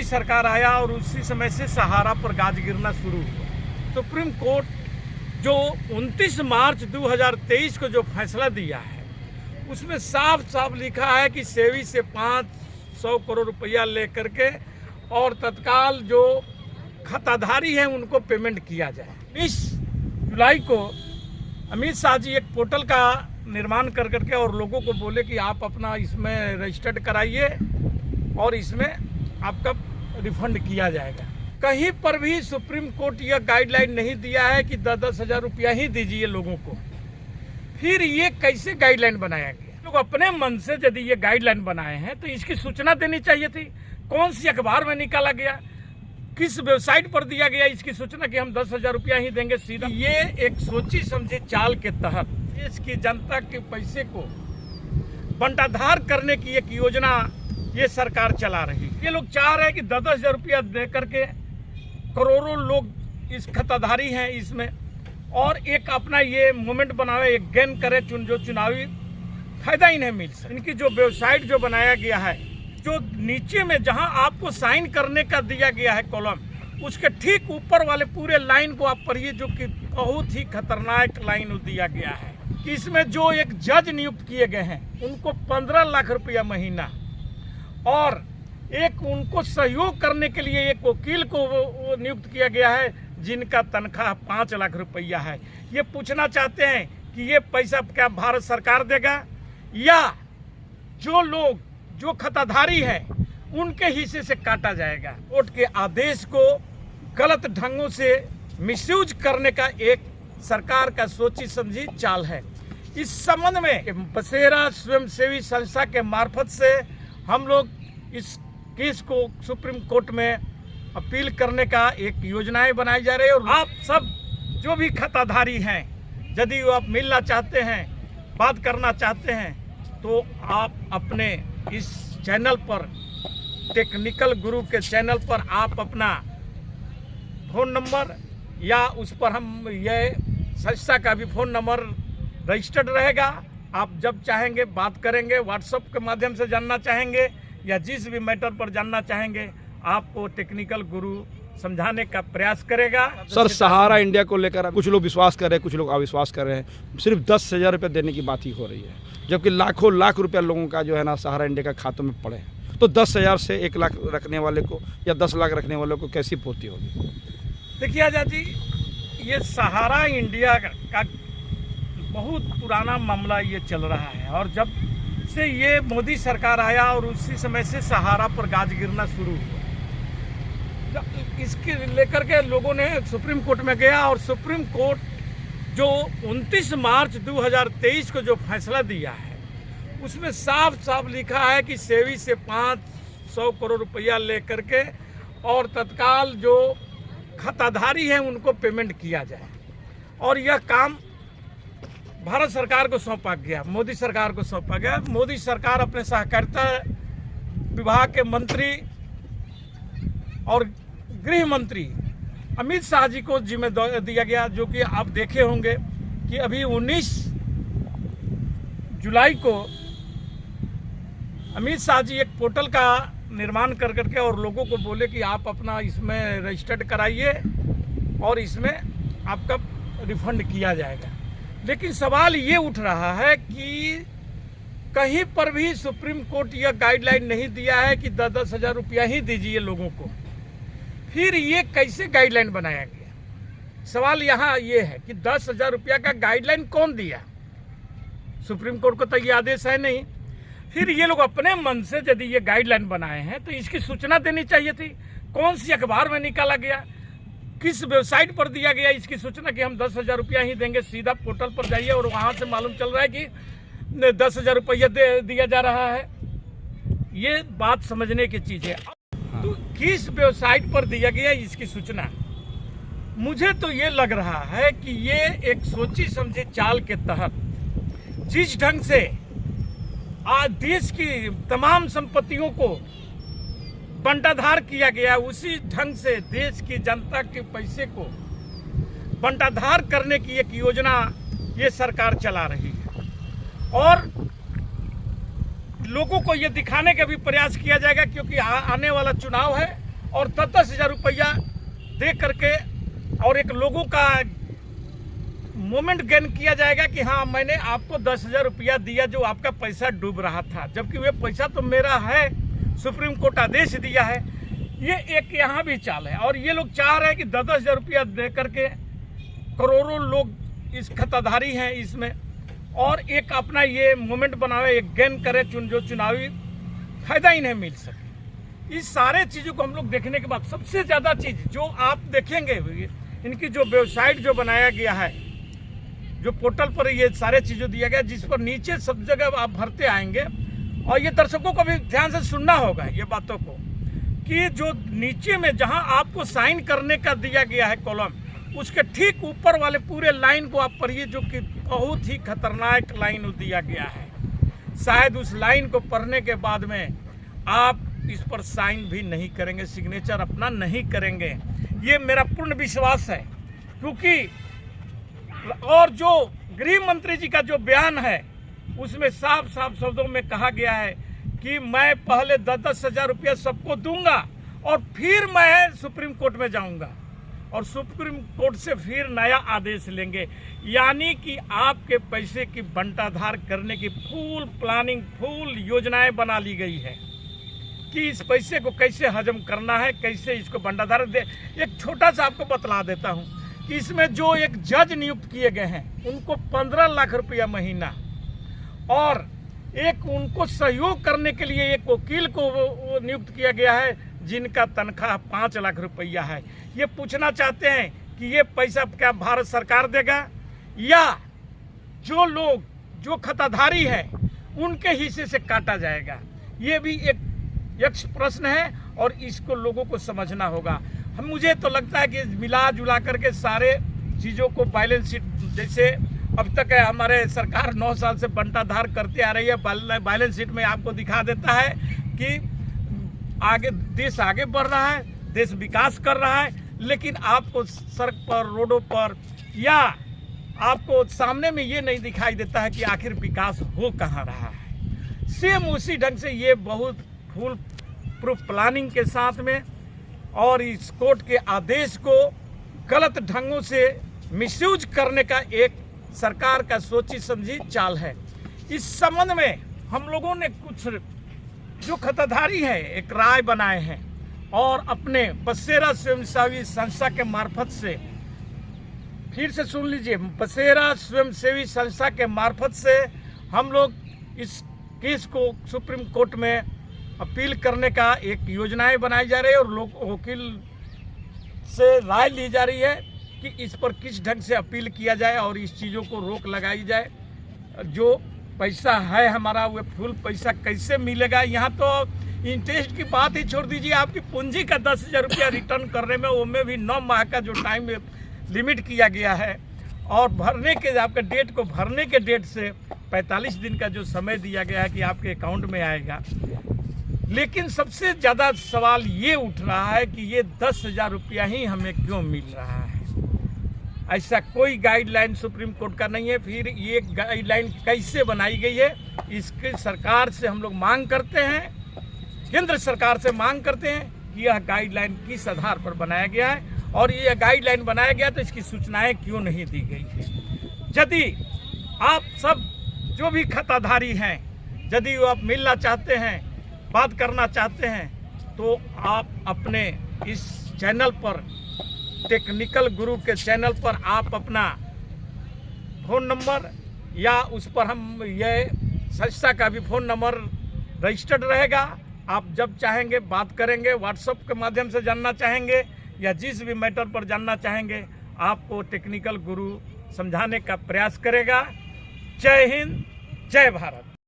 सरकार आया और उसी समय से सहारा पर गाज गिरना शुरू हुआ। सुप्रीम कोर्ट जो 29 मार्च 2023 को जो फैसला दिया है उसमें साफ साफ लिखा है कि सेवी से 500 करोड़ रुपया लेकर के और तत्काल जो खाताधारी हैं उनको पेमेंट किया जाए। 20 जुलाई को अमित शाह जी एक पोर्टल का निर्माण कर करके और लोगों को बोले कि आप अपना इसमें रजिस्टर्ड कराइए और इसमें आपका रिफंड किया जाएगा। कहीं पर भी सुप्रीम कोर्ट यह गाइडलाइन नहीं दिया है कि 10-10 हज़ार रुपया ही दीजिए लोगों को। फिर ये कैसे गाइडलाइन बनाया गया? लोग अपने मन से यदि ये गाइडलाइन बनाए हैं तो इसकी सूचना देनी चाहिए थी। कौन सी अखबार में निकाला गया, किस वेबसाइट पर दिया गया इसकी सूचना कि हम 10 हज़ार रुपया ही देंगे सीधा? ये एक सोची समझी चाल के तहत देश की जनता के पैसे को बंटाधार करने की एक योजना ये सरकार चला रही है। ये लोग चाह रहे हैं कि 10-10 हज़ार रुपया दे करके करोड़ों लोग इस खाताधारी हैं इसमें और एक अपना ये मोमेंट बनावे, एक गेन करे जो चुनावी फायदा इन्हें मिल सके। इनकी जो वेबसाइट जो बनाया गया है, जो नीचे में जहां आपको साइन करने का दिया गया है कॉलम, उसके ठीक ऊपर वाले पूरे लाइन को आप पढ़िए जो कि बहुत ही खतरनाक लाइन दिया गया है कि इसमें जो एक जज नियुक्त किए गए हैं उनको 15 लाख रुपया महीना और एक उनको सहयोग करने के लिए एक वकील को नियुक्त किया गया है जिनका तनख्वाह 5 लाख रुपया है। ये पूछना चाहते हैं कि ये पैसा क्या भारत सरकार देगा या जो लोग जो खाताधारी हैं उनके हिस्से से काटा जाएगा? कोर्ट के आदेश को गलत ढंगों से मिसयूज करने का एक सरकार का सोची समझी चाल है। इस संबंध में बसेरा स्वयंसेवी संस्था के मार्फत से हम लोग इस केस को सुप्रीम कोर्ट में अपील करने का एक योजनाएं बनाई जा रही है। और आप सब जो भी खाताधारी हैं यदि वो आप मिलना चाहते हैं, बात करना चाहते हैं तो आप अपने इस चैनल पर, टेक्निकल गुरु के चैनल पर आप अपना फ़ोन नंबर या उस पर हम ये संस्था का भी फ़ोन नंबर रजिस्टर्ड रहेगा। आप जब चाहेंगे बात करेंगे, व्हाट्सएप के माध्यम से जानना चाहेंगे या जिस भी मैटर पर जानना चाहेंगे आपको टेक्निकल गुरु समझाने का प्रयास करेगा। सर, सहारा इंडिया को लेकर कुछ लोग विश्वास कर रहे हैं, कुछ लोग अविश्वास कर रहे हैं। सिर्फ 10 हज़ार रुपये देने की बात ही हो रही है, जबकि लाखों लाख रुपया लोगों का जो है ना सहारा इंडिया का खातों में पड़े हैं। तो 10 हज़ार से 1 लाख रखने वाले को या 10 लाख रखने वाले को कैसी पूर्ति होगी? देखिए आजाद जी, ये सहारा इंडिया का बहुत पुराना मामला ये चल रहा है और जब से ये मोदी सरकार आया और उसी समय से सहारा पर गाज गिरना शुरू हुआ। इसके लेकर के लोगों ने सुप्रीम कोर्ट में गया और सुप्रीम कोर्ट जो 29 मार्च 2023 को जो फैसला दिया है उसमें साफ साफ लिखा है कि सेवी से 500 करोड़ रुपया लेकर के और तत्काल जो खाताधारी हैं उनको पेमेंट किया जाए। और यह काम भारत सरकार को सौंपा गया, मोदी सरकार को सौंपा गया। मोदी सरकार अपने सहकारिता विभाग के मंत्री और गृह मंत्री अमित शाह जी को जिम्मेदारी दिया गया, जो कि आप देखे होंगे कि अभी 19 जुलाई को अमित शाह जी एक पोर्टल का निर्माण कर करके और लोगों को बोले कि आप अपना इसमें रजिस्टर्ड कराइए और इसमें आपका रिफंड किया जाएगा। लेकिन सवाल ये उठ रहा है कि कहीं पर भी सुप्रीम कोर्ट यह गाइडलाइन नहीं दिया है कि 10-10 हज़ार रुपया ही दीजिए लोगों को। फिर ये कैसे गाइडलाइन बनाया गया? सवाल यहाँ ये है कि 10 हज़ार रुपया का गाइडलाइन कौन दिया? सुप्रीम कोर्ट को तो ये आदेश है नहीं। फिर ये लोग अपने मन से यदि ये गाइडलाइन बनाए हैं तो इसकी सूचना देनी चाहिए थी। कौन सी अखबार में निकाला गया, किस वेबसाइट पर दिया गया इसकी सूचना कि हम 10 हज़ार रुपया ही देंगे? सीधा पोर्टल पर जाइए और वहाँ से मालूम चल रहा है कि 10 हज़ार रुपया दिया जा रहा है। ये बात समझने की चीज़ है। तो किस वेबसाइट पर दिया गया इसकी सूचना? मुझे तो ये लग रहा है कि ये एक सोची समझी चाल के तहत जिस ढंग से आज देश की तमाम संपत्तियों को बंटाधार किया गया, उसी ढंग से देश की जनता के पैसे को बंटाधार करने की एक योजना ये सरकार चला रही है। और लोगों को ये दिखाने का भी प्रयास किया जाएगा, क्योंकि आने वाला चुनाव है और 10,000 रुपया दे करके और एक लोगों का मोमेंट गेन किया जाएगा कि हाँ मैंने आपको 10,000 रुपया दिया जो आपका पैसा डूब रहा था, जबकि वह पैसा तो मेरा है, सुप्रीम कोर्ट आदेश दिया है। ये एक यहाँ भी चाल है और ये लोग चाह रहे हैं कि 10,000 रुपया दे करके करोड़ों लोग इस खताधारी हैं इसमें और एक अपना ये मोमेंट बनावे, एक गेन करे, जो चुनावी फायदा इन्हें मिल सके। इस सारे चीज़ों को हम लोग देखने के बाद सबसे ज़्यादा चीज़ जो आप देखेंगे, इनकी जो वेबसाइट जो बनाया गया है, जो पोर्टल पर ये सारे चीज़ें दिया गया, जिस पर नीचे सब जगह आप भरते आएंगे और ये दर्शकों को भी ध्यान से सुनना होगा ये बातों को कि जो नीचे में जहां आपको साइन करने का दिया गया है कॉलम, उसके ठीक ऊपर वाले पूरे लाइन को आप पढ़िए, जो कि बहुत ही खतरनाक लाइन दिया गया है। शायद उस लाइन को पढ़ने के बाद में आप इस पर साइन भी नहीं करेंगे, सिग्नेचर अपना नहीं करेंगे, ये मेरा पूर्ण विश्वास है। क्योंकि और जो गृह मंत्री जी का जो बयान है उसमें साफ साफ शब्दों में कहा गया है कि मैं पहले 10,000 रुपया सबको दूंगा और फिर मैं सुप्रीम कोर्ट में जाऊंगा और सुप्रीम कोर्ट से फिर नया आदेश लेंगे। यानी कि आपके पैसे की बंटाधार करने की फुल प्लानिंग, फुल योजनाएं बना ली गई है कि इस पैसे को कैसे हजम करना है, कैसे इसको बंटाधार दे। एक छोटा सा आपको बतला देता हूं कि इसमें जो एक जज नियुक्त किए गए हैं उनको 15 लाख रुपया महीना और एक उनको सहयोग करने के लिए एक वकील को नियुक्त किया गया है जिनका तनख्वाह 5 लाख रुपया है। ये पूछना चाहते हैं कि ये पैसा क्या भारत सरकार देगा या जो लोग जो खताधारी है उनके हिस्से से काटा जाएगा? ये भी एक प्रश्न है और इसको लोगों को समझना होगा। मुझे तो लगता है कि मिला जुला करके सारे चीज़ों को बैलेंस शीट, जैसे अब तक है हमारे सरकार 9 साल से बंटाधार करते आ रही है, बैलेंस शीट में आपको दिखा देता है कि आगे देश आगे बढ़ रहा है, देश विकास कर रहा है, लेकिन आपको सड़क पर, रोडों पर या आपको सामने में ये नहीं दिखाई देता है कि आखिर विकास हो कहाँ रहा है। सेम उसी ढंग से ये बहुत फुल प्रूफ प्लानिंग के साथ में और इस कोर्ट के आदेश को गलत ढंगों से मिसयूज करने का एक सरकार का सोची समझी चाल है। इस संबंध में हम लोगों ने कुछ जो खताधारी है एक राय बनाए हैं और अपने बसेरा स्वयंसेवी संस्था के मार्फत से, फिर से सुन लीजिए, बसेरा स्वयंसेवी संस्था के मार्फत से हम लोग इस केस को सुप्रीम कोर्ट में अपील करने का एक योजनाएं बनाई जा रही है और लोग वकील से राय ली जा रही है कि इस पर किस ढंग से अपील किया जाए और इस चीज़ों को रोक लगाई जाए। जो पैसा है हमारा वो फुल पैसा कैसे मिलेगा? यहाँ तो इंटरेस्ट की बात ही छोड़ दीजिए, आपकी पूंजी का 10,000 रुपया रिटर्न करने में उनमें भी 9 माह का जो टाइम लिमिट किया गया है और भरने के आपके डेट को भरने के डेट से 45 दिन का जो समय दिया गया है कि आपके अकाउंट में आएगा। लेकिन सबसे ज़्यादा सवाल ये उठ रहा है कि ये 10,000 रुपया ही हमें क्यों मिल रहा है? ऐसा कोई गाइडलाइन सुप्रीम कोर्ट का नहीं है। फिर ये गाइडलाइन कैसे बनाई गई है, इसके सरकार से हम लोग मांग करते हैं, केंद्र सरकार से मांग करते हैं कि यह गाइडलाइन किस आधार पर बनाया गया है और ये गाइडलाइन बनाया गया तो इसकी सूचनाएं क्यों नहीं दी गई है। यदि आप सब जो भी खताधारी हैं, यदि आप मिलना चाहते हैं, बात करना चाहते हैं, तो आप अपने इस चैनल पर, टेक्निकल गुरु के चैनल पर आप अपना फ़ोन नंबर या उस पर हम ये संस्था का भी फ़ोन नंबर रजिस्टर्ड रहेगा। आप जब चाहेंगे बात करेंगे, व्हाट्सएप के माध्यम से जानना चाहेंगे या जिस भी मैटर पर जानना चाहेंगे, आपको टेक्निकल गुरु समझाने का प्रयास करेगा। जय हिंद, जय भारत।